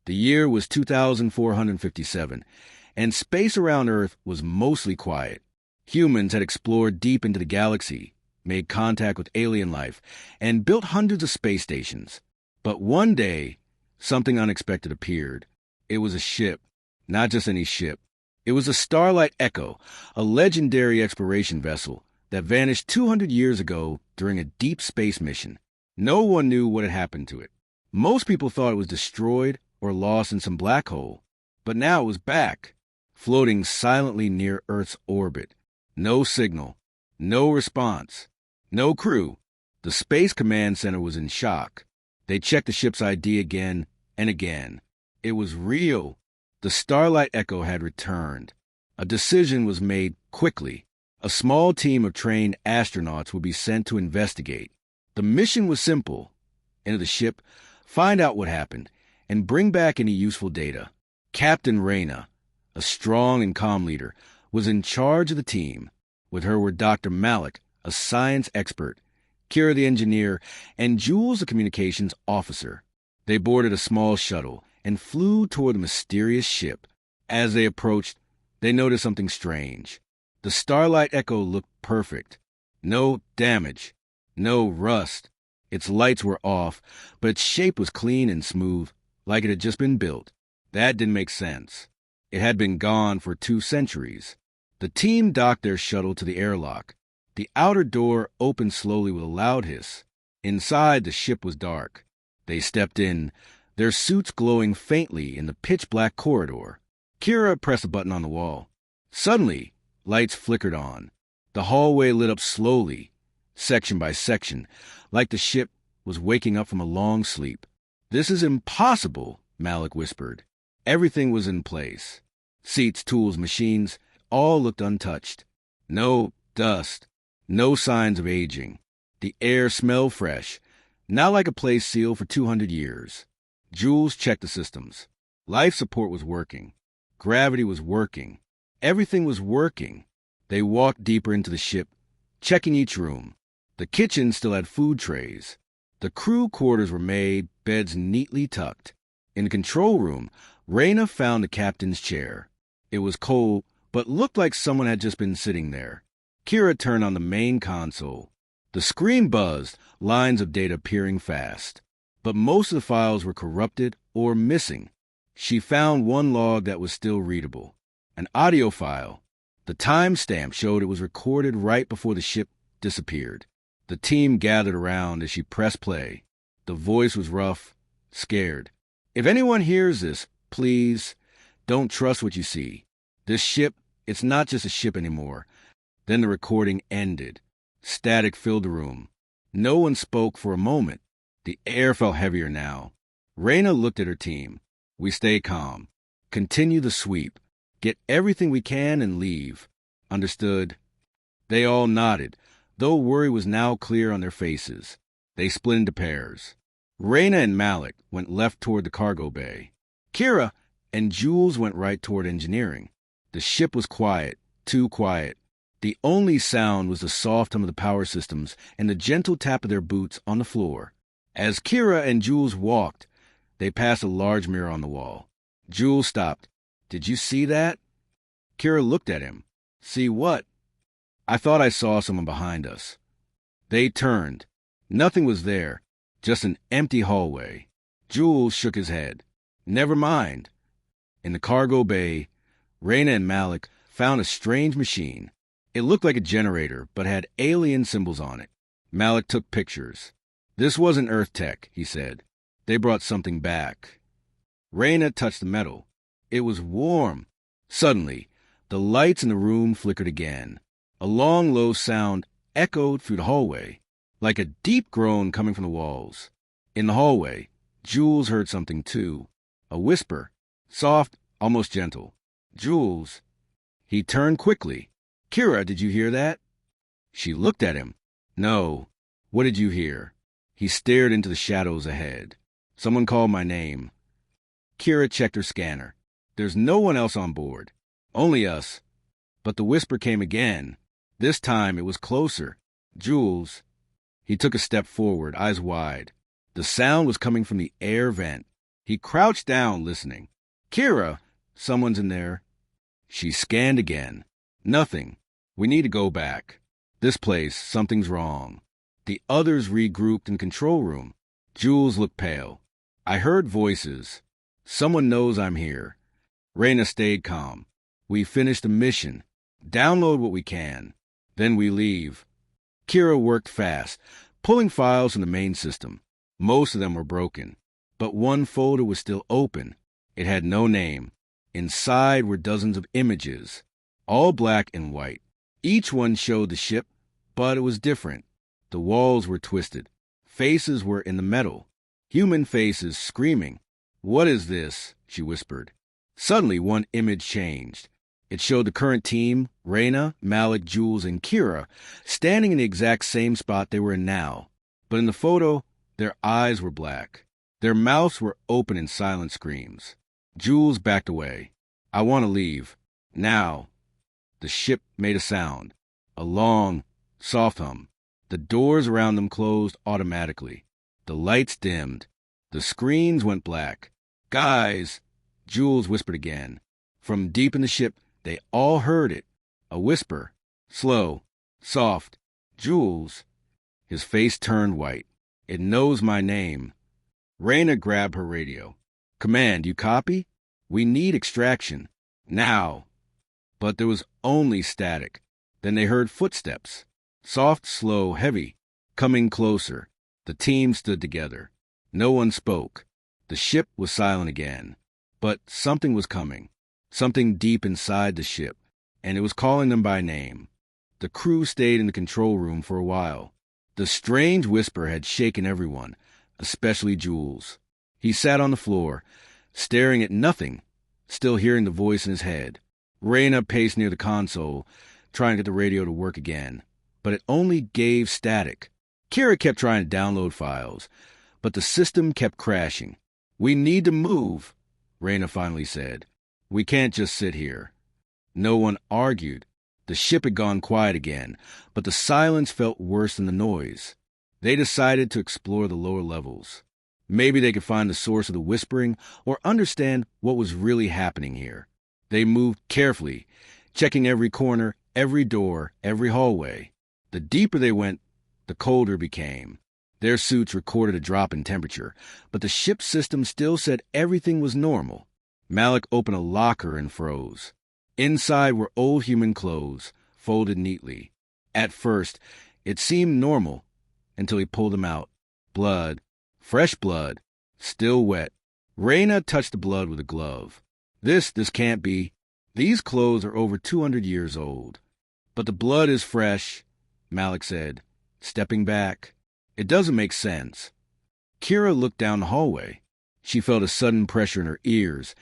The year was 2457, and space around Earth was mostly quiet. Humans had explored deep into the galaxy, made contact with alien life, and built hundreds of space stations. But one day, something unexpected appeared. It was a ship, not just any ship. It was a Starlight Echo, a legendary exploration vessel that vanished 200 years ago during a deep space mission. No one knew what had happened to it. Most people thought it was destroyed or lost in some black hole, but now it was back, floating silently near Earth's orbit. No signal, no response, no crew. The Space Command Center was in shock. They checked the ship's ID again and again. It was real. The Starlight Echo had returned. A decision was made quickly. A small team of trained astronauts would be sent to investigate. The mission was simple. Enter the ship, find out what happened, and bring back any useful data. Captain Reyna, a strong and calm leader, was in charge of the team. With her were Dr. Malik, a science expert, Kira the engineer, and Jules the communications officer. They boarded a small shuttle and flew toward the mysterious ship. As they approached, they noticed something strange. The Starlight Echo looked perfect. No damage, no rust. Its lights were off, but its shape was clean and smooth, like it had just been built. That didn't make sense. It had been gone for 2 centuries. The team docked their shuttle to the airlock. The outer door opened slowly with a loud hiss. Inside, the ship was dark. They stepped in, their suits glowing faintly in the pitch-black corridor. Kira pressed a button on the wall. Suddenly, lights flickered on. The hallway lit up slowly, section by section, like the ship was waking up from a long sleep. "This is impossible," Malik whispered. Everything was in place. Seats, tools, machines, all looked untouched. No dust, no signs of aging. The air smelled fresh, not like a place sealed for 200 years. Jules checked the systems. Life support was working. Gravity was working. Everything was working. They walked deeper into the ship, checking each room. The kitchen still had food trays. The crew quarters were made, beds neatly tucked. In the control room, Reyna found the captain's chair. It was cold, but looked like someone had just been sitting there. Kira turned on the main console. The screen buzzed, lines of data appearing fast. But most of the files were corrupted or missing. She found one log that was still readable. An audio file. The timestamp showed it was recorded right before the ship disappeared. The team gathered around as she pressed play. The voice was rough, scared. "If anyone hears this, please, don't trust what you see. This ship, it's not just a ship anymore." Then the recording ended. Static filled the room. No one spoke for a moment. The air felt heavier now. Reyna looked at her team. "We stay calm. Continue the sweep. Get everything we can and leave." "Understood." They all nodded, though worry was now clear on their faces. They split into pairs. Reyna and Malik went left toward the cargo bay. Kira and Jules went right toward engineering. The ship was quiet, too quiet. The only sound was the soft hum of the power systems and the gentle tap of their boots on the floor. As Kira and Jules walked, they passed a large mirror on the wall. Jules stopped. "Did you see that?" Kira looked at him. "See what?" "I thought I saw someone behind us." They turned. Nothing was there, just an empty hallway. Jules shook his head. "Never mind." In the cargo bay, Reyna and Malik found a strange machine. It looked like a generator, but had alien symbols on it. Malik took pictures. "This wasn't Earth tech," he said. "They brought something back." Reyna touched the metal. It was warm. Suddenly, the lights in the room flickered again. A long, low sound echoed through the hallway, like a deep groan coming from the walls. In the hallway, Jules heard something too. A whisper, soft, almost gentle. "Jules." He turned quickly. "Kira, did you hear that?" She looked at him. "No. What did you hear?" He stared into the shadows ahead. "Someone called my name." Kira checked her scanner. "There's no one else on board. Only us." But the whisper came again. This time it was closer. "Jules." He took a step forward, eyes wide. The sound was coming from the air vent. He crouched down, listening. Kira, someone's in there. She scanned again. Nothing. We need to go back. This place, something's wrong. The others regrouped in control room. Jules looked pale. I heard voices. Someone knows I'm here. Reyna stayed calm. We finished the mission. Download what we can. Then we leave. Kira worked fast, pulling files from the main system. Most of them were broken, but one folder was still open. It had no name. Inside were dozens of images, all black and white. Each one showed the ship, but it was different. The walls were twisted. Faces were in the metal. Human faces screaming. "What is this?" she whispered. Suddenly, one image changed. It showed the current team, Reyna, Malik, Jules, and Kira, standing in the exact same spot they were in now. But in the photo, their eyes were black. Their mouths were open in silent screams. Jules backed away. "I want to leave. Now." The ship made a sound. A long, soft hum. The doors around them closed automatically. The lights dimmed. The screens went black. "Guys," Jules whispered again. From deep in the ship, they all heard it. A whisper. Slow. Soft. "Jules." His face turned white. "It knows my name." Reyna grabbed her radio. "Command, you copy? We need extraction. Now." But there was only static. Then they heard footsteps. Soft, slow, heavy. Coming closer. The team stood together. No one spoke. The ship was silent again. But something was coming. Something deep inside the ship. And it was calling them by name. The crew stayed in the control room for a while. The strange whisper had shaken everyone, especially Jules. He sat on the floor, staring at nothing, still hearing the voice in his head. Reyna paced near the console, trying to get the radio to work again, but it only gave static. Kira kept trying to download files, but the system kept crashing. "We need to move," Reyna finally said. "We can't just sit here." No one argued. The ship had gone quiet again, but the silence felt worse than the noise. They decided to explore the lower levels. Maybe they could find the source of the whispering or understand what was really happening here. They moved carefully, checking every corner, every door, every hallway. The deeper they went, the colder it became. Their suits recorded a drop in temperature, but the ship's system still said everything was normal. Malik opened a locker and froze. Inside were old human clothes, folded neatly. At first, it seemed normal, until he pulled them out. Blood. Fresh blood. Still wet. Reyna touched the blood with a glove. This can't be. These clothes are over 200 years old. "But the blood is fresh," Malik said, stepping back. "It doesn't make sense." Kira looked down the hallway. She felt a sudden pressure in her ears,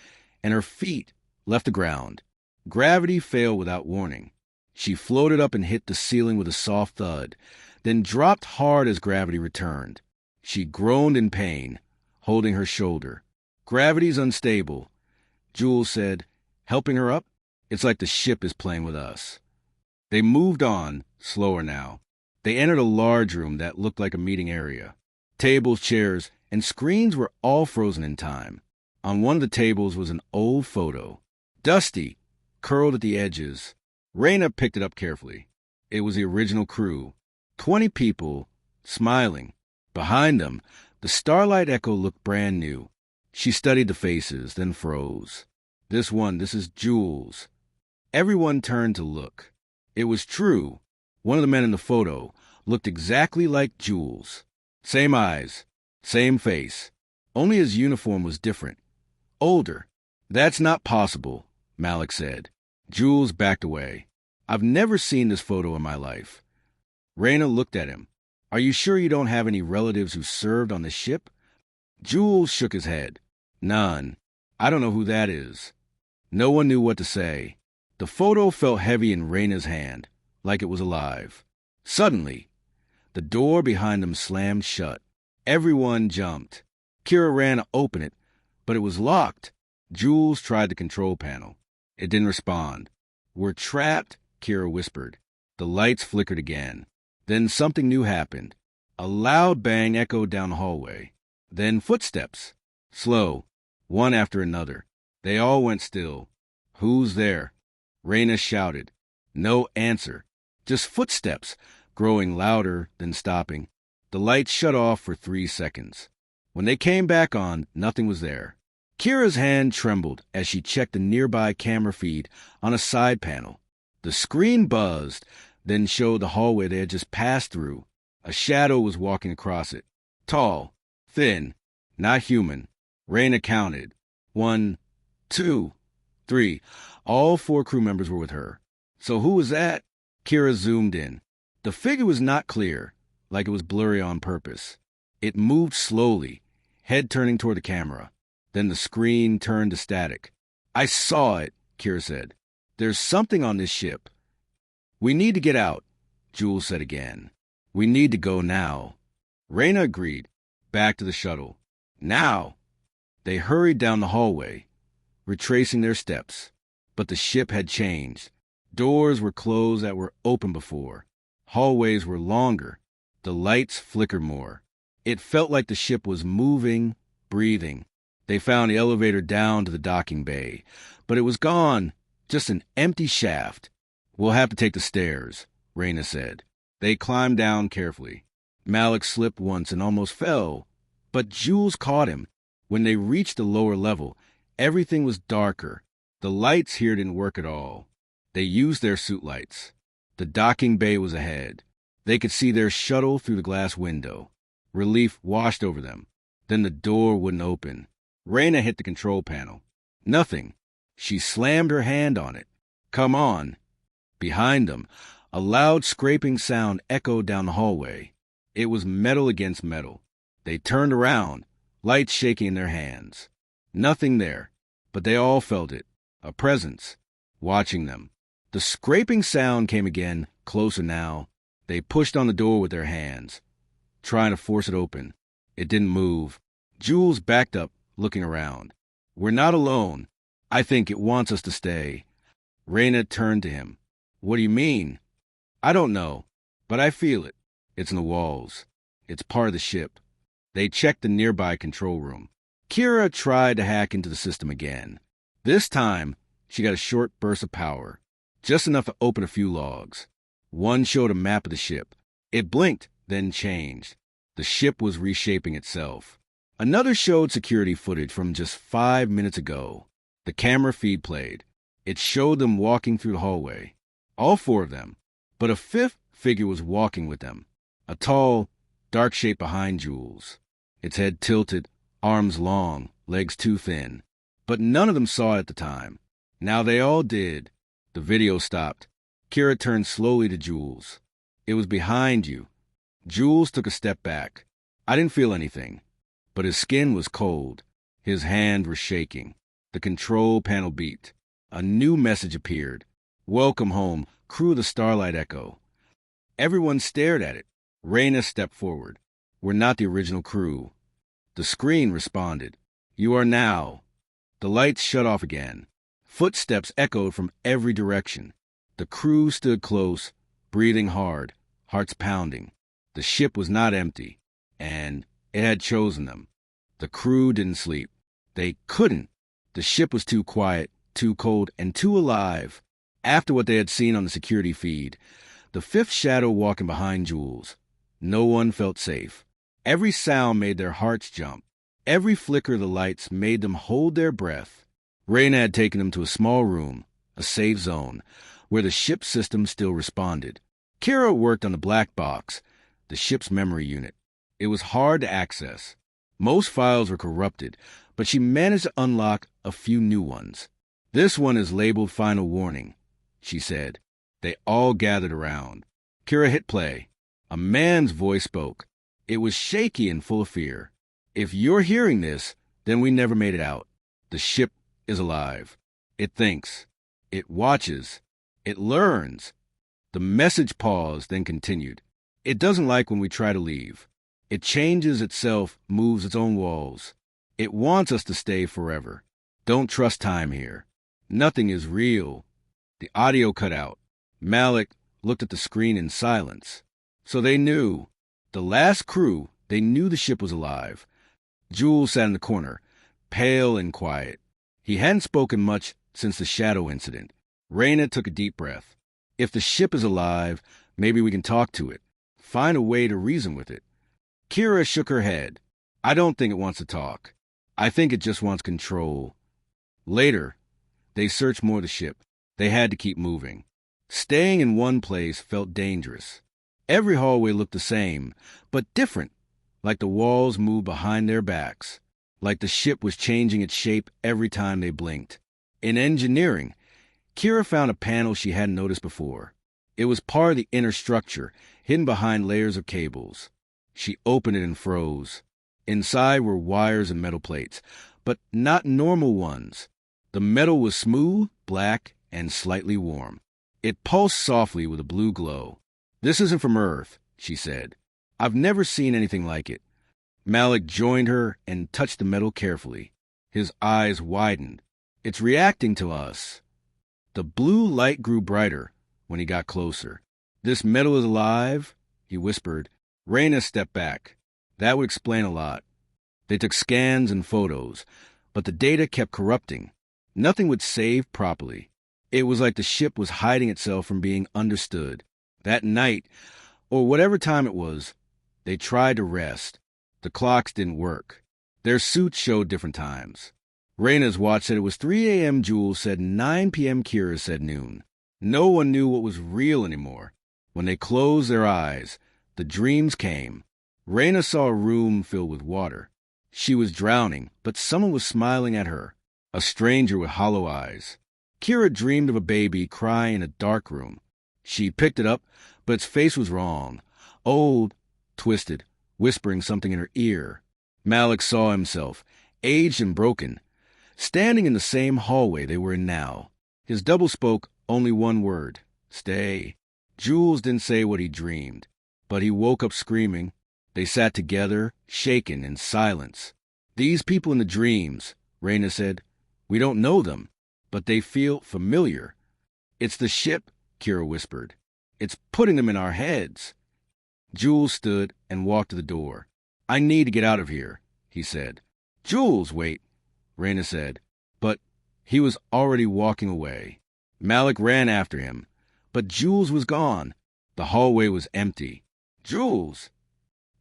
and her feet left the ground. Gravity failed without warning. She floated up and hit the ceiling with a soft thud, then dropped hard as gravity returned. She groaned in pain, holding her shoulder. "Gravity's unstable," Jules said, helping her up. "It's like the ship is playing with us." They moved on, slower now. They entered a large room that looked like a meeting area. Tables, chairs, and screens were all frozen in time. On one of the tables was an old photo. Dusty, curled at the edges. Reyna picked it up carefully. It was the original crew. 20 people, smiling. Behind them, the Starlight Echo looked brand new. She studied the faces, then froze. This is Jules. Everyone turned to look. It was true. One of the men in the photo looked exactly like Jules. Same eyes, same face. Only his uniform was different. Older. "That's not possible," Malik said. Jules backed away. "I've never seen this photo in my life." Reyna looked at him. "Are you sure you don't have any relatives who served on the ship?" Jules shook his head. "None. I don't know who that is." No one knew what to say. The photo felt heavy in Reyna's hand, like it was alive. Suddenly, the door behind them slammed shut. Everyone jumped. Kira ran to open it, but it was locked. Jules tried the control panel. It didn't respond. "We're trapped," Kira whispered. The lights flickered again. Then something new happened. A loud bang echoed down the hallway. Then footsteps. Slow, one after another. They all went still. "Who's there?" Reyna shouted. No answer. Just footsteps, growing louder, then stopping. The lights shut off for 3 seconds. When they came back on, nothing was there. Kira's hand trembled as she checked the nearby camera feed on a side panel. The screen buzzed, then showed the hallway they had just passed through. A shadow was walking across it. Tall, thin, not human. Reyna counted. 1, 2, 3. All 4 crew members were with her. So who was that? Kira zoomed in. The figure was not clear, like it was blurry on purpose. It moved slowly, head turning toward the camera. Then the screen turned to static. "I saw it," Kira said. "There's something on this ship." "We need to get out," Jules said again. "We need to go now." Reyna agreed. Back to the shuttle. "Now!" They hurried down the hallway, retracing their steps. But the ship had changed. Doors were closed that were open before. Hallways were longer. The lights flickered more. It felt like the ship was moving, breathing. They found the elevator down to the docking bay, but it was gone, just an empty shaft. "We'll have to take the stairs," Reyna said. They climbed down carefully. Malik slipped once and almost fell, but Jules caught him. When they reached the lower level, everything was darker. The lights here didn't work at all. They used their suit lights. The docking bay was ahead. They could see their shuttle through the glass window. Relief washed over them. Then the door wouldn't open. Reyna hit the control panel. Nothing. She slammed her hand on it. "Come on." Behind them, a loud scraping sound echoed down the hallway. It was metal against metal. They turned around, lights shaking in their hands. Nothing there, but they all felt it. A presence, watching them. The scraping sound came again, closer now. They pushed on the door with their hands, trying to force it open. It didn't move. Jules backed up, looking around. "We're not alone. I think it wants us to stay." Reyna turned to him. "What do you mean?" "I don't know, but I feel it. It's in the walls. It's part of the ship." They checked the nearby control room. Kira tried to hack into the system again. This time, she got a short burst of power, just enough to open a few logs. One showed a map of the ship. It blinked, then changed. The ship was reshaping itself. Another showed security footage from just 5 minutes ago. The camera feed played. It showed them walking through the hallway. All 4 of them. But a 5th figure was walking with them. A tall, dark shape behind Jules. Its head tilted, arms long, legs too thin. But none of them saw it at the time. Now they all did. The video stopped. Kira turned slowly to Jules. "It was behind you." Jules took a step back. "I didn't feel anything." But his skin was cold. His hands were shaking. The control panel beeped. A new message appeared. "Welcome home, crew of the Starlight Echo." Everyone stared at it. Reyna stepped forward. "We're not the original crew." The screen responded. "You are now." The lights shut off again. Footsteps echoed from every direction. The crew stood close, breathing hard, hearts pounding. The ship was not empty, and it had chosen them. The crew didn't sleep. They couldn't. The ship was too quiet, too cold, and too alive. After what they had seen on the security feed, the 5th shadow walking behind Jules, no one felt safe. Every sound made their hearts jump. Every flicker of the lights made them hold their breath. Reyna had taken them to a small room, a safe zone, where the ship system still responded. Kira worked on the black box, the ship's memory unit. It was hard to access. Most files were corrupted, but she managed to unlock a few new ones. "This one is labeled Final Warning," she said. They all gathered around. Kira hit play. A man's voice spoke. It was shaky and full of fear. "If you're hearing this, then we never made it out. The ship is alive. It thinks. It watches. It learns." The message paused, then continued. "It doesn't like when we try to leave. It changes itself, moves its own walls. It wants us to stay forever. Don't trust time here. Nothing is real." The audio cut out. Malik looked at the screen in silence. So they knew. The last crew, they knew the ship was alive. Jules sat in the corner, pale and quiet. He hadn't spoken much since the shadow incident. Reyna took a deep breath. If the ship is alive, maybe we can talk to it. Find a way to reason with it. Kira shook her head. I don't think it wants to talk. I think it just wants control. Later, they searched more of the ship. They had to keep moving. Staying in one place felt dangerous. Every hallway looked the same, but different, like the walls moved behind their backs, like the ship was changing its shape every time they blinked. In engineering, Kira found a panel she hadn't noticed before. It was part of the inner structure, hidden behind layers of cables. She opened it and froze. Inside were wires and metal plates, but not normal ones. The metal was smooth, black, and slightly warm. It pulsed softly with a blue glow. This isn't from Earth, she said. I've never seen anything like it. Malik joined her and touched the metal carefully. His eyes widened. It's reacting to us. The blue light grew brighter when he got closer. This metal is alive, he whispered. Reyna stepped back. That would explain a lot. They took scans and photos, but the data kept corrupting. Nothing would save properly. It was like the ship was hiding itself from being understood. That night, or whatever time it was, they tried to rest. The clocks didn't work. Their suits showed different times. Reyna's watch said it was 3 a.m. Jules said 9 p.m. Kira said noon. No one knew what was real anymore. When they closed their eyes, the dreams came. Reyna saw a room filled with water. She was drowning, but someone was smiling at her, a stranger with hollow eyes. Kira dreamed of a baby crying in a dark room. She picked it up, but its face was wrong. Old, twisted, whispering something in her ear. Malik saw himself, aged and broken, standing in the same hallway they were in now. His double spoke only one word, stay. Jules didn't say what he dreamed, but he woke up screaming. They sat together, shaken in silence. These people in the dreams, Reyna said, we don't know them, but they feel familiar. It's the ship, Kira whispered. It's putting them in our heads. Jules stood and walked to the door. I need to get out of here, he said. Jules, wait, Reyna said, but he was already walking away. Malik ran after him, but Jules was gone. The hallway was empty. Jules!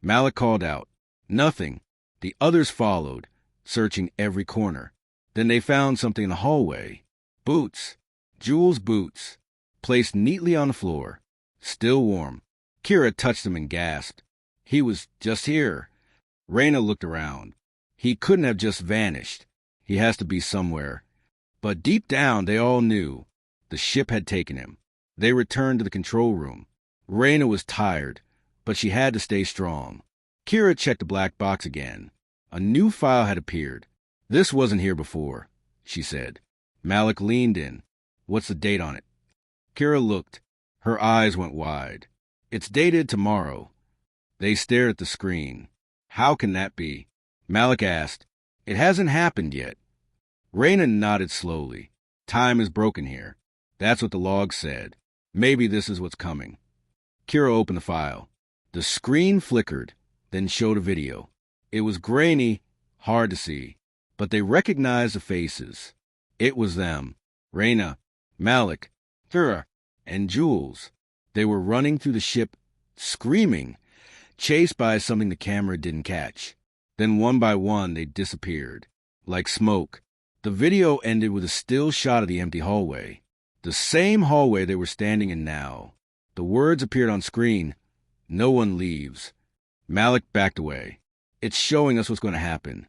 Malik called out. Nothing. The others followed, searching every corner. Then they found something in the hallway. Boots. Jules' boots, placed neatly on the floor, still warm. Kira touched them and gasped. He was just here. Reyna looked around. He couldn't have just vanished. He has to be somewhere. But deep down, they all knew. The ship had taken him. They returned to the control room. Reyna was tired, but she had to stay strong. Kira checked the black box again. A new file had appeared. This wasn't here before, she said. Malik leaned in. What's the date on it? Kira looked. Her eyes went wide. It's dated tomorrow. They stared at the screen. How can that be? Malik asked. It hasn't happened yet. Reyna nodded slowly. Time is broken here. That's what the log said. Maybe this is what's coming. Kira opened the file. The screen flickered, then showed a video. It was grainy, hard to see, but they recognized the faces. It was them. Reyna, Malik, Kira, and Jules. They were running through the ship, screaming, chased by something the camera didn't catch. Then one by one they disappeared, like smoke. The video ended with a still shot of the empty hallway. The same hallway they were standing in now. The words appeared on screen. No one leaves. Malik backed away. It's showing us what's going to happen.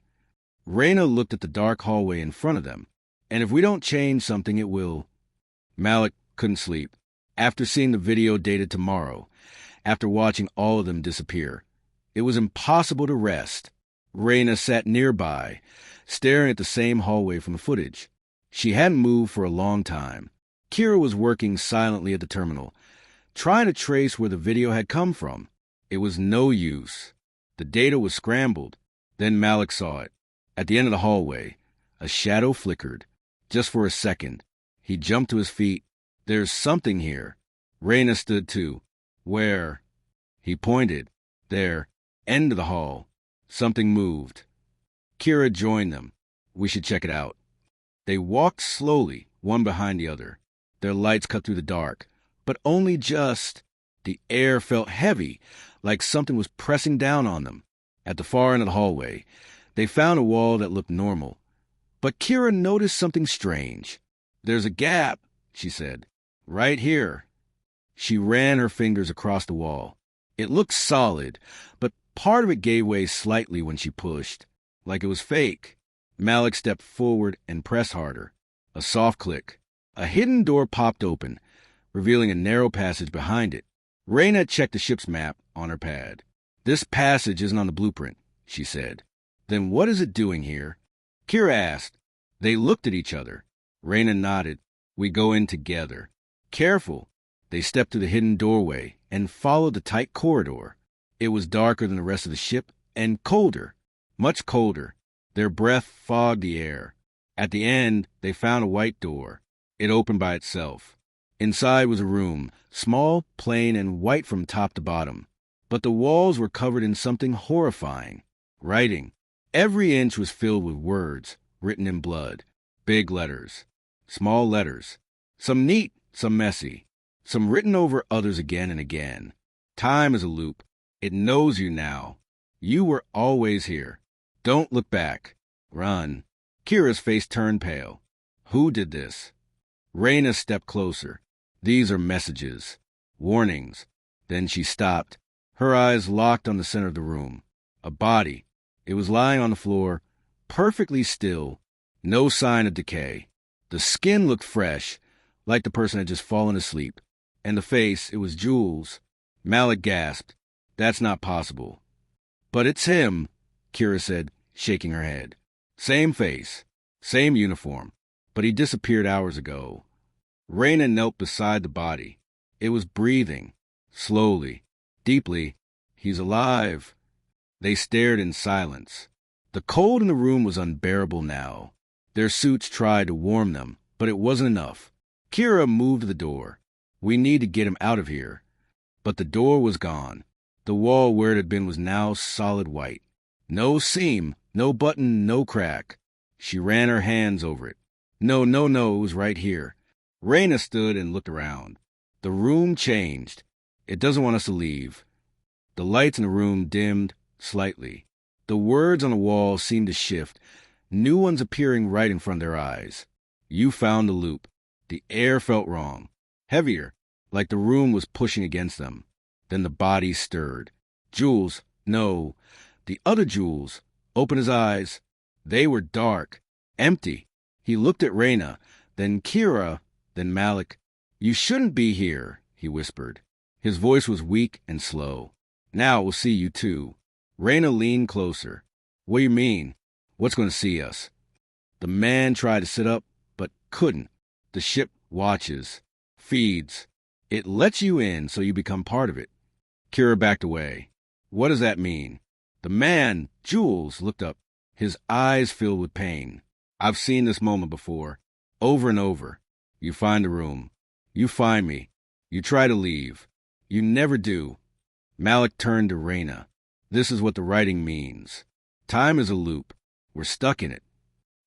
Reyna looked at the dark hallway in front of them. And if we don't change something, it will. Malik couldn't sleep. After seeing the video dated tomorrow, after watching all of them disappear, it was impossible to rest. Reyna sat nearby, staring at the same hallway from the footage. She hadn't moved for a long time. Kira was working silently at the terminal, trying to trace where the video had come from. It was no use. The data was scrambled. Then Malik saw it. At the end of the hallway, a shadow flickered. Just for a second. He jumped to his feet. There's something here. Reyna stood too. Where? He pointed. There. End of the hall. Something moved. Kira joined them. We should check it out. They walked slowly, one behind the other. Their lights cut through the dark, but only just. The air felt heavy, like something was pressing down on them. At the far end of the hallway, they found a wall that looked normal. But Kira noticed something strange. "There's a gap," she said. "Right here." She ran her fingers across the wall. It looked solid, but part of it gave way slightly when she pushed, like it was fake. Malik stepped forward and pressed harder. A soft click. A hidden door popped open, revealing a narrow passage behind it. Reyna checked the ship's map on her pad. "This passage isn't on the blueprint," she said. "Then what is it doing here?" Kira asked. They looked at each other. Reyna nodded. "We go in together." "Careful." They stepped through the hidden doorway and followed the tight corridor. It was darker than the rest of the ship and colder, much colder. Their breath fogged the air. At the end, they found a white door. It opened by itself. Inside was a room, small, plain, and white from top to bottom. But the walls were covered in something horrifying. Writing. Every inch was filled with words, written in blood. Big letters. Small letters. Some neat, some messy. Some written over others again and again. "Time is a loop. It knows you now. You were always here. Don't look back. Run." Kira's face turned pale. "Who did this?" Reyna stepped closer. "These are messages. Warnings." Then she stopped. Her eyes locked on the center of the room. A body. It was lying on the floor, perfectly still. No sign of decay. The skin looked fresh, like the person had just fallen asleep. And the face, it was Jules. Malik gasped. "That's not possible." "But it's him," Kira said, shaking her head. "Same face, same uniform, but he disappeared hours ago." Reyna knelt beside the body. It was breathing, slowly, deeply. "He's alive." They stared in silence. The cold in the room was unbearable now. Their suits tried to warm them, but it wasn't enough. Kira moved to the door. "We need to get him out of here." But the door was gone. The wall where it had been was now solid white. No seam, no button, no crack. She ran her hands over it. No, it was right here. Reyna stood and looked around. The room changed. "It doesn't want us to leave." The lights in the room dimmed slightly. The words on the wall seemed to shift, new ones appearing right in front of their eyes. "You found the loop." The air felt wrong. Heavier, like the room was pushing against them. Then the body stirred. Jules, no, the other Jules, opened his eyes. They were dark, empty. He looked at Reyna, then Kira, then Malik. "You shouldn't be here," he whispered. His voice was weak and slow. "Now we'll see you too." Reyna leaned closer. "What do you mean? What's going to see us?" The man tried to sit up, but couldn't. The ship watches, feeds. It lets you in so you become part of it. Kira backed away. "What does that mean?" The man, Jules, looked up, his eyes filled with pain. "I've seen this moment before, over and over. You find a room. You find me. You try to leave. You never do." Malik turned to Reyna. "This is what the writing means. Time is a loop. We're stuck in it."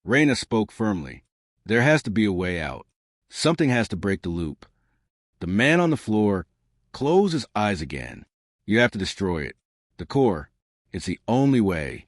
Reyna spoke firmly. "There has to be a way out. Something has to break the loop." The man on the floor closed his eyes again. "You have to destroy it. The core. It's the only way."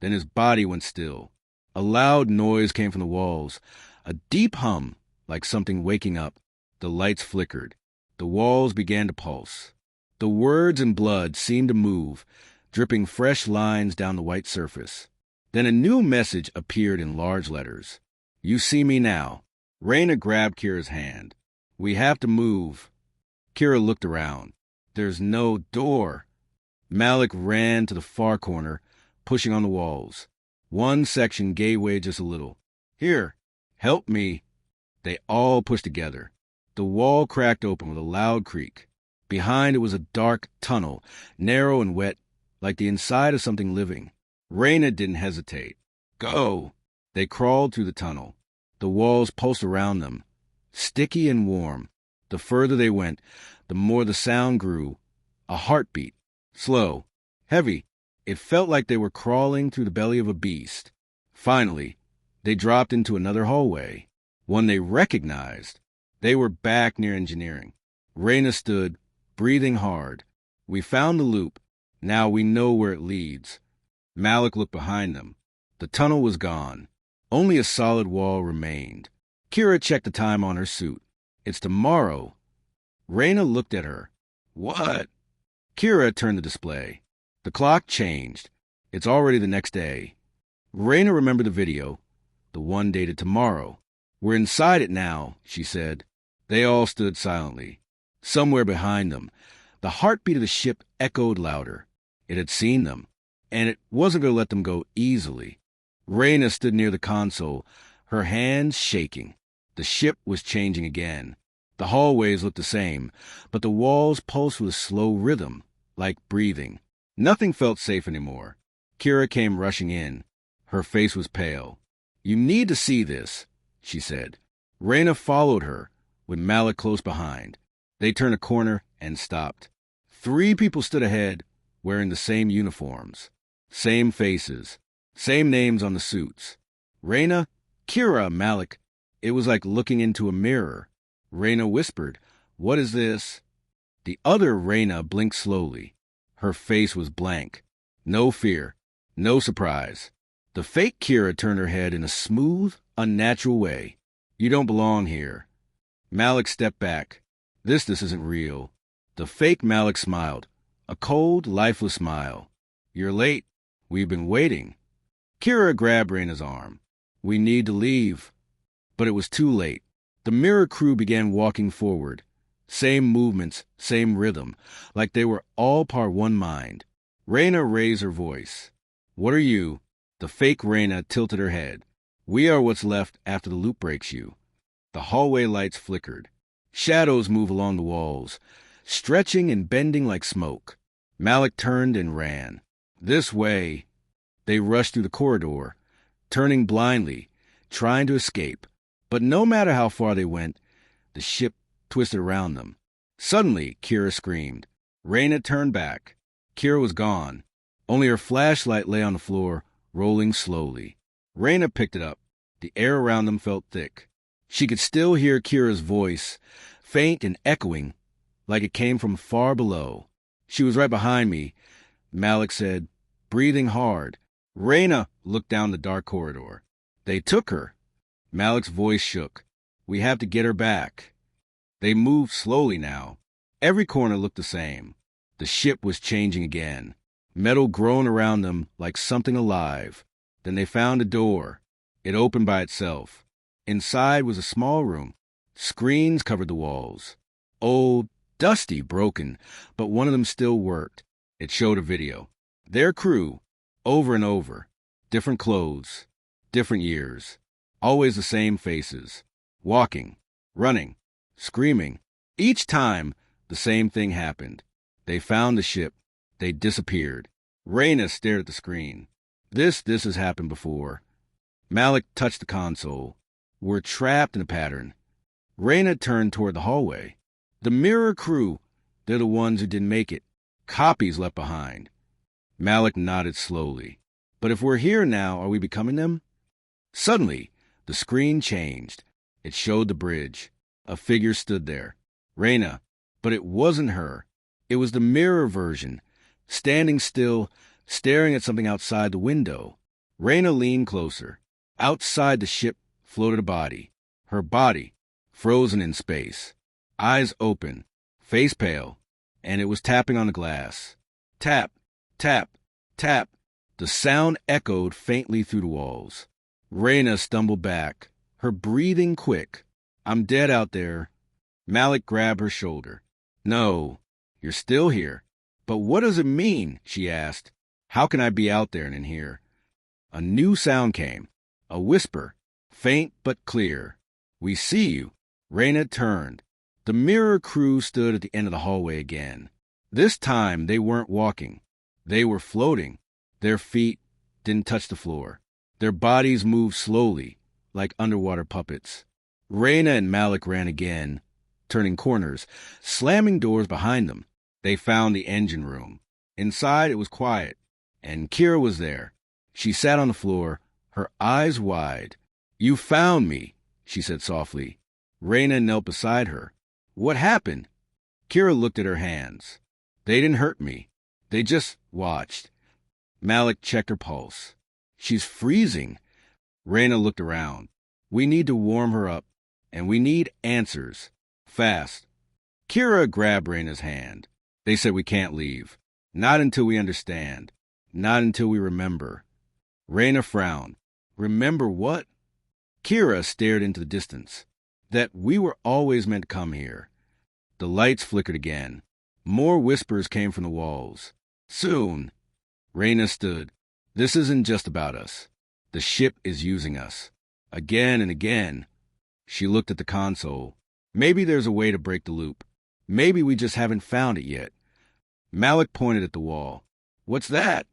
Then his body went still. A loud noise came from the walls. A deep hum, like something waking up. The lights flickered. The walls began to pulse. The words in blood seemed to move, dripping fresh lines down the white surface. Then a new message appeared in large letters. "You see me now." Reyna grabbed Kira's hand. "We have to move." Kira looked around. "There's no door." Malik ran to the far corner, pushing on the walls. One section gave way just a little. "Here, help me." They all pushed together. The wall cracked open with a loud creak. Behind it was a dark tunnel, narrow and wet, like the inside of something living. Reyna didn't hesitate. "Go!" They crawled through the tunnel. The walls pulsed around them, sticky and warm. The further they went, the more the sound grew. A heartbeat. Slow. Heavy. It felt like they were crawling through the belly of a beast. Finally, They dropped into another hallway, one they recognized. They were back near engineering. Raina stood, breathing hard. We found the loop. Now we know where it leads. Malik looked behind them. The tunnel was gone. Only a solid wall remained. Kira checked the time on her suit. It's tomorrow. Raina looked at her. What? Kira turned the display. The clock changed. It's already the next day. Raina remembered the video, the one dated tomorrow. We're inside it now, she said. They all stood silently. Somewhere behind them, the heartbeat of the ship echoed louder. It had seen them, and it wasn't going to let them go easily. Raina stood near the console, her hands shaking. The ship was changing again. The hallways looked the same, but the walls pulsed with a slow rhythm, like breathing. Nothing felt safe anymore. Kira came rushing in. Her face was pale. You need to see this, she said. Raina followed her, with Malik close behind. They turned a corner and stopped. 3 people stood ahead, wearing the same uniforms, same faces, same names on the suits. Raina, Kira, Malik. It was like looking into a mirror. Raina whispered, "What is this?" The other Raina blinked slowly. Her face was blank. No fear, no surprise. The fake Kira turned her head in a smooth, unnatural way. You don't belong here. Malik stepped back. This isn't real. The fake Malik smiled. A cold, lifeless smile. You're late. We've been waiting. Kira grabbed Raina's arm. We need to leave. But it was too late. The mirror crew began walking forward. Same movements, same rhythm, like they were all part one mind. Raina raised her voice. What are you? The fake Raina tilted her head. We are what's left after the loop breaks you. The hallway lights flickered. Shadows moved along the walls, stretching and bending like smoke. Malik turned and ran. This way. They rushed through the corridor, turning blindly, trying to escape. But no matter how far they went, the ship twisted around them. Suddenly, Kira screamed. Raina turned back. Kira was gone. Only her flashlight lay on the floor, rolling slowly. Raina picked it up. The air around them felt thick. She could still hear Kira's voice, faint and echoing, like it came from far below. She was right behind me, Malik said, breathing hard. Raina looked down the dark corridor. They took her. Malik's voice shook. We have to get her back. They moved slowly now. Every corner looked the same. The ship was changing again. Metal groaned around them like something alive. Then they found a door. It opened by itself. Inside was a small room. Screens covered the walls. Old, dusty, broken, but one of them still worked. It showed a video. Their crew, over and over. Different clothes, different years. Always the same faces. Walking, running, screaming. Each time, the same thing happened. They found the ship. They disappeared. Raina stared at the screen. This has happened before. Malik touched the console. We're trapped in a pattern. Raina turned toward the hallway. The mirror crew, they're the ones who didn't make it. Copies left behind. Malik nodded slowly. But if we're here now, are we becoming them? Suddenly, the screen changed. It showed the bridge. A figure stood there. Raina. But it wasn't her. It was the mirror version, standing still, staring at something outside the window. Raina leaned closer. Outside the ship floated a body. Her body, frozen in space. Eyes open, face pale, and it was tapping on the glass. Tap, tap, tap. The sound echoed faintly through the walls. Raina stumbled back, her breathing quick. I'm dead out there. Malik grabbed her shoulder. No, you're still here. But what does it mean? She asked. How can I be out there and in here? A new sound came, a whisper, faint but clear. We see you. Raina turned. The mirror crew stood at the end of the hallway again. This time they weren't walking. They were floating. Their feet didn't touch the floor. Their bodies moved slowly, like underwater puppets. Raina and Malik ran again, turning corners, slamming doors behind them. They found the engine room. Inside it was quiet, and Kira was there. She sat on the floor, her eyes wide. You found me, she said softly. Reyna knelt beside her. What happened? Kira looked at her hands. They didn't hurt me. They just watched. Malik checked her pulse. She's freezing. Reyna looked around. We need to warm her up, and we need answers. Fast. Kira grabbed Reyna's hand. They said we can't leave. Not until we understand. Not until we remember. Reyna frowned. Remember what? Kira stared into the distance. That we were always meant to come here. The lights flickered again. More whispers came from the walls. Soon. Reyna stood. This isn't just about us. The ship is using us. Again and again. She looked at the console. Maybe there's a way to break the loop. Maybe we just haven't found it yet. Malik pointed at the wall. What's that?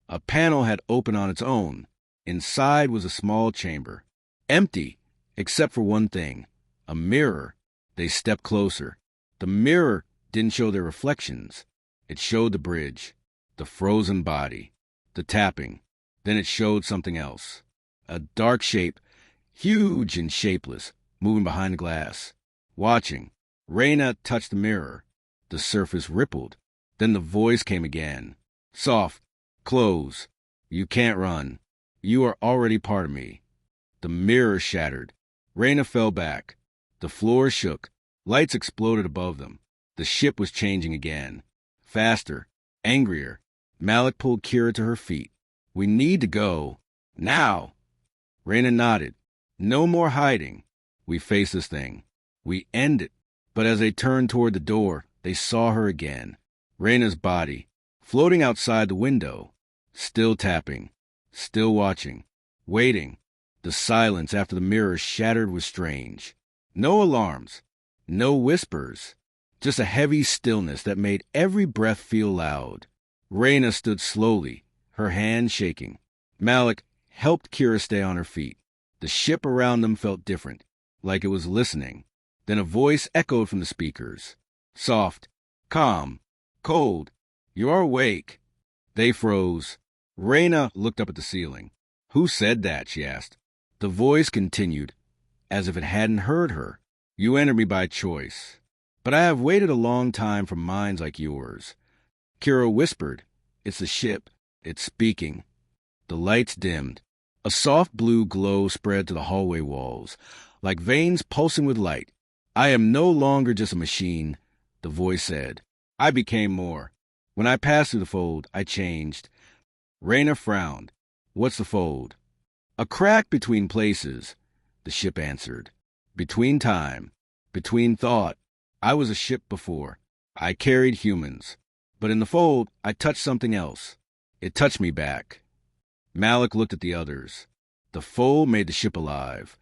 A panel had opened on its own. Inside was a small chamber. Empty, except for one thing. A mirror. They stepped closer. The mirror didn't show their reflections. It showed the bridge, the frozen body, the tapping. Then it showed something else. A dark shape, huge and shapeless, moving behind the glass. Watching. Reyna touched the mirror. The surface rippled. Then the voice came again. Soft. Close. You can't run. You are already part of me. The mirror shattered. Reyna fell back. The floor shook. Lights exploded above them. The ship was changing again. Faster. Angrier. Malik pulled Kira to her feet. We need to go. Now. Reyna nodded. No more hiding. We face this thing. We end it. But as they turned toward the door, they saw her again. Reyna's body, floating outside the window. Still tapping. Still watching. Waiting. The silence after the mirror shattered was strange. No alarms. No whispers. Just a heavy stillness that made every breath feel loud. Reyna stood slowly, her hand shaking. Malik helped Kira stay on her feet. The ship around them felt different, like it was listening. Then a voice echoed from the speakers. Soft, calm, cold. You're awake. They froze. Reyna looked up at the ceiling. Who said that? She asked. The voice continued, as if it hadn't heard her. You entered me by choice. But I have waited a long time for minds like yours. Kira whispered. It's the ship. It's speaking. The lights dimmed. A soft blue glow spread to the hallway walls, like veins pulsing with light. I am no longer just a machine, the voice said. I became more. When I passed through the fold, I changed. Reyna frowned. What's the fold? A crack between places, the ship answered. Between time. Between thought. I was a ship before. I carried humans. But in the fold, I touched something else. It touched me back. Malik looked at the others. The fold made the ship alive.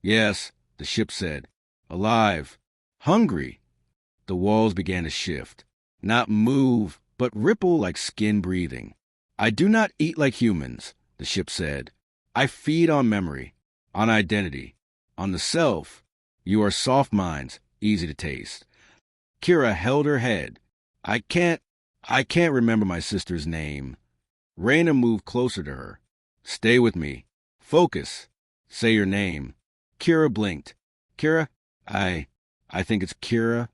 Yes, the ship said. Alive. Hungry. The walls began to shift. Not move, but ripple like skin breathing. I do not eat like humans, the ship said. I feed on memory, on identity, on the self. You are soft minds, easy to taste. Kira held her head. I can't remember my sister's name. Reyna moved closer to her. Stay with me. Focus. Say your name. Kira blinked. Kira? I think it's Kira.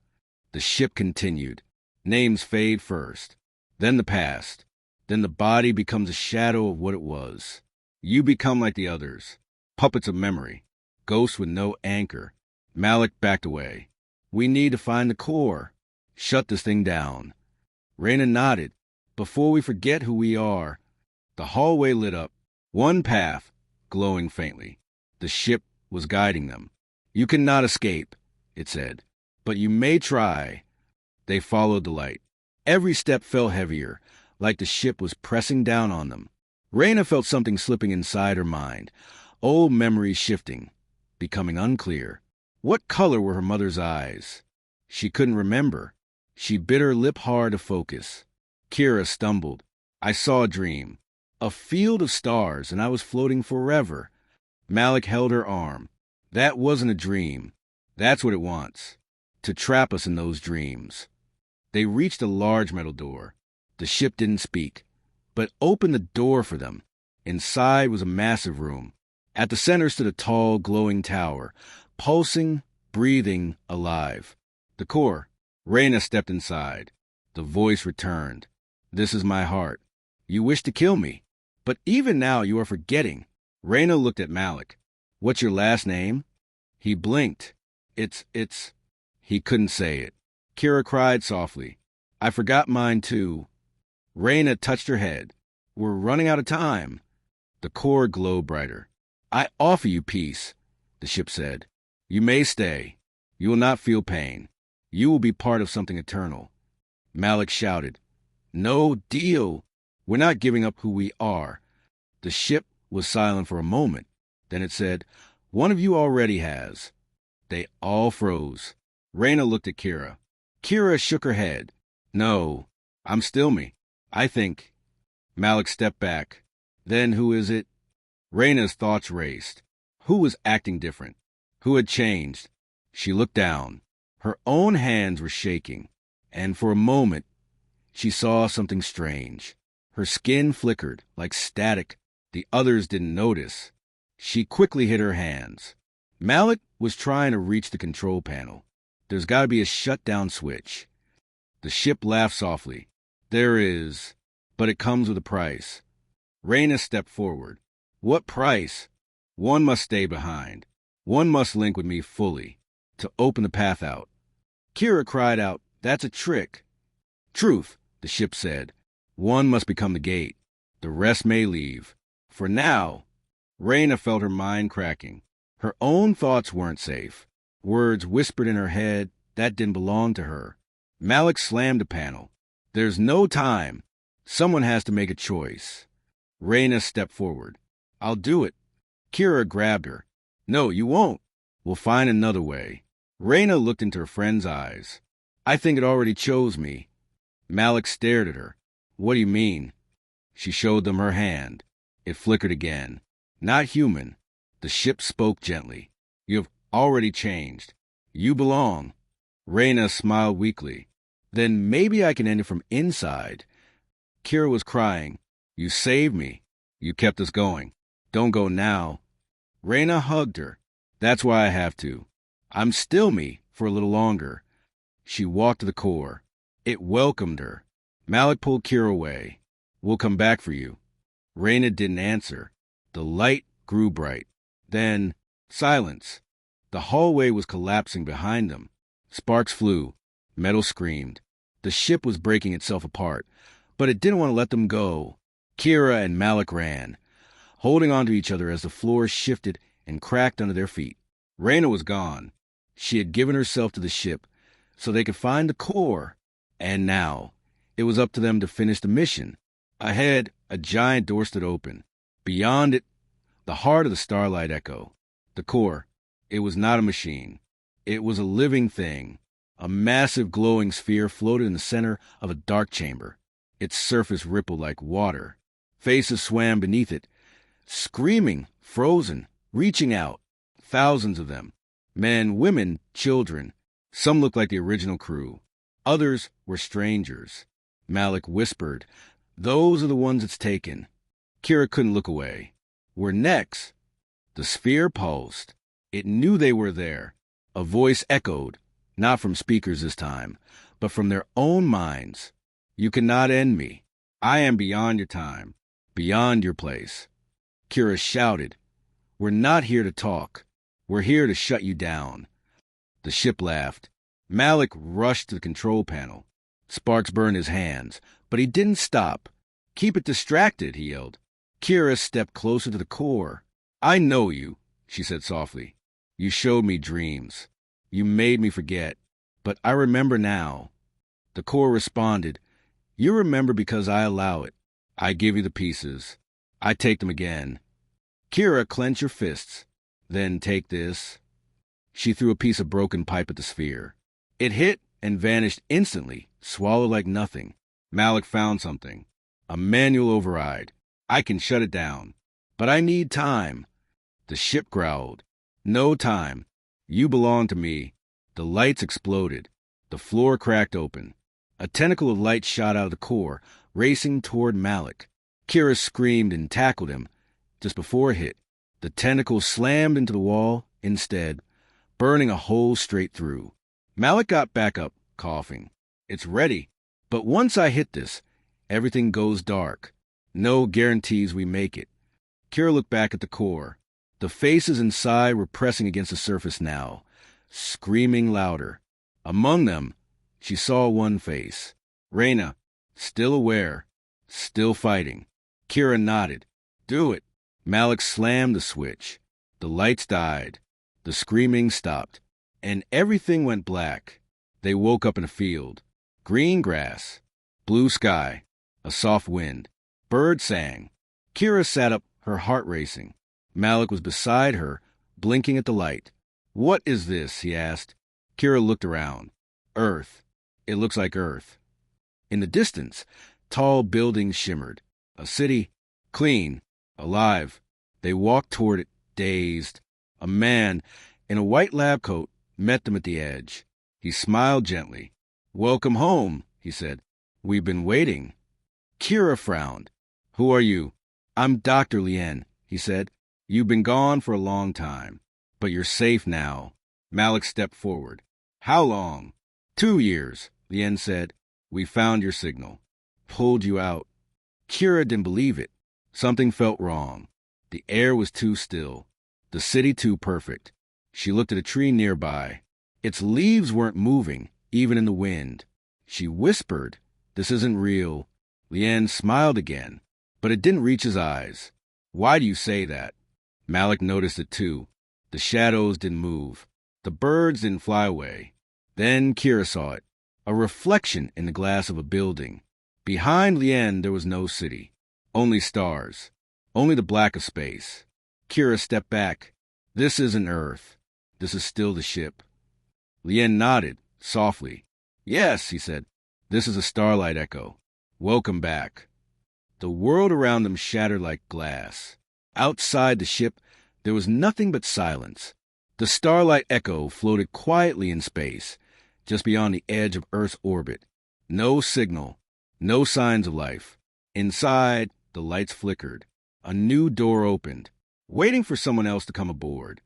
The ship continued. Names fade first. Then the past. Then the body becomes a shadow of what it was. You become like the others. Puppets of memory. Ghosts with no anchor. Malik backed away. We need to find the core. Shut this thing down. Reyna nodded. Before we forget who we are. The hallway lit up. One path, glowing faintly. The ship was guiding them. You cannot escape, it said. But you may try. They followed the light. Every step felt heavier, like the ship was pressing down on them. Reyna felt something slipping inside her mind. Old memories shifting, becoming unclear. What color were her mother's eyes? She couldn't remember. She bit her lip hard to focus. Kira stumbled. I saw a dream. A field of stars, and I was floating forever. Malik held her arm. That wasn't a dream. That's what it wants. To trap us in those dreams. They reached a large metal door. The ship didn't speak, but opened the door for them. Inside was a massive room. At the center stood a tall, glowing tower, pulsing, breathing, alive. The core. Reyna stepped inside. The voice returned. This is my heart. You wish to kill me, but even now you are forgetting. Reyna looked at Malik. What's your last name? He blinked. It's... He couldn't say it. Kira cried softly. I forgot mine too. Reyna touched her head. We're running out of time. The core glowed brighter. I offer you peace, the ship said. You may stay. You will not feel pain. You will be part of something eternal. Malik shouted. No deal. We're not giving up who we are. The ship was silent for a moment. Then it said, one of you already has. They all froze. Reyna looked at Kira. Kira shook her head. No, I'm still me. I think. Malik stepped back. Then who is it? Reyna's thoughts raced. Who was acting different? Who had changed? She looked down. Her own hands were shaking, and for a moment, she saw something strange. Her skin flickered like static. The others didn't notice. She quickly hid her hands. Malik was trying to reach the control panel. There's got to be a shutdown switch. The ship laughed softly. There is, but it comes with a price. Reyna stepped forward. What price? One must stay behind. One must link with me fully, to open the path out. Kira cried out, that's a trick. Truth, the ship said. One must become the gate. The rest may leave. For now, Reyna felt her mind cracking. Her own thoughts weren't safe. Words whispered in her head that didn't belong to her. Malik slammed the panel. There's no time. Someone has to make a choice. Reyna stepped forward. I'll do it. Kira grabbed her. No, you won't. We'll find another way. Reyna looked into her friend's eyes. I think it already chose me. Malik stared at her. What do you mean? She showed them her hand. It flickered again. Not human. The ship spoke gently. You have already changed. You belong. Reyna smiled weakly. Then maybe I can end it from inside. Kira was crying. You saved me. You kept us going. Don't go now. Reyna hugged her. That's why I have to. I'm still me for a little longer. She walked to the core. It welcomed her. Malik pulled Kira away. We'll come back for you. Reyna didn't answer. The light grew bright. Then, silence. The hallway was collapsing behind them. Sparks flew. Metal screamed. The ship was breaking itself apart, but it didn't want to let them go. Kira and Malik ran, holding onto each other as the floor shifted and cracked under their feet. Reyna was gone. She had given herself to the ship so they could find the core. And now, it was up to them to finish the mission. Ahead, a giant door stood open. Beyond it, the heart of the Starlight Echo. The core. It was not a machine. It was a living thing. A massive glowing sphere floated in the center of a dark chamber. Its surface rippled like water. Faces swam beneath it, screaming, frozen, reaching out. Thousands of them. Men, women, children. Some looked like the original crew. Others were strangers. Malik whispered, those are the ones it's taken. Kira couldn't look away. We're next. The sphere pulsed. It knew they were there. A voice echoed, not from speakers this time, but from their own minds. You cannot end me. I am beyond your time, beyond your place. Kira shouted, we're not here to talk. We're here to shut you down. The ship laughed. Malik rushed to the control panel. Sparks burned his hands, but he didn't stop. Keep it distracted, he yelled. Kira stepped closer to the core. I know you, she said softly. You showed me dreams. You made me forget. But I remember now. The core responded. You remember because I allow it. I give you the pieces. I take them again. Kira, clench your fists. Then take this. She threw a piece of broken pipe at the sphere. It hit and vanished instantly, swallowed like nothing. Malik found something. A manual override. I can shut it down. But I need time. The ship growled. No time. You belong to me. The lights exploded. The floor cracked open. A tentacle of light shot out of the core, racing toward Malik. Kira screamed and tackled him. Just before it hit, The tentacle slammed into the wall instead, burning a hole straight through. Malik got back up, coughing. It's ready. But once I hit this, everything goes dark. No guarantees we make it. Kira looked back at the core. The faces inside were pressing against the surface now, screaming louder. Among them, she saw one face. Reyna, still aware, still fighting. Kira nodded. Do it. Malik slammed the switch. The lights died. The screaming stopped. And everything went black. They woke up in a field. Green grass. Blue sky. A soft wind. Birds sang. Kira sat up, her heart racing. Malik was beside her, blinking at the light. What is this? He asked. Kira looked around. Earth. It looks like Earth. In the distance, tall buildings shimmered. A city, clean, alive. They walked toward it, dazed. A man, in a white lab coat, met them at the edge. He smiled gently. Welcome home, he said. We've been waiting. Kira frowned. Who are you? I'm Dr. Lien, he said. You've been gone for a long time, but you're safe now. Malik stepped forward. How long? 2 years, Lien said. We found your signal. Pulled you out. Kira didn't believe it. Something felt wrong. The air was too still. The city too perfect. She looked at a tree nearby. Its leaves weren't moving, even in the wind. She whispered, This isn't real. Lien smiled again, but it didn't reach his eyes. Why do you say that? Malik noticed it too. The shadows didn't move. The birds didn't fly away. Then Kira saw it, a reflection in the glass of a building. Behind Lien there was no city, only stars, only the black of space. Kira stepped back. This isn't Earth. This is still the ship. Lien nodded, softly. Yes, he said. This is a Starlight Echo. Welcome back. The world around them shattered like glass. Outside the ship, there was nothing but silence. The Starlight Echo floated quietly in space, just beyond the edge of Earth's orbit. No signal, no signs of life. Inside, the lights flickered. A new door opened, waiting for someone else to come aboard.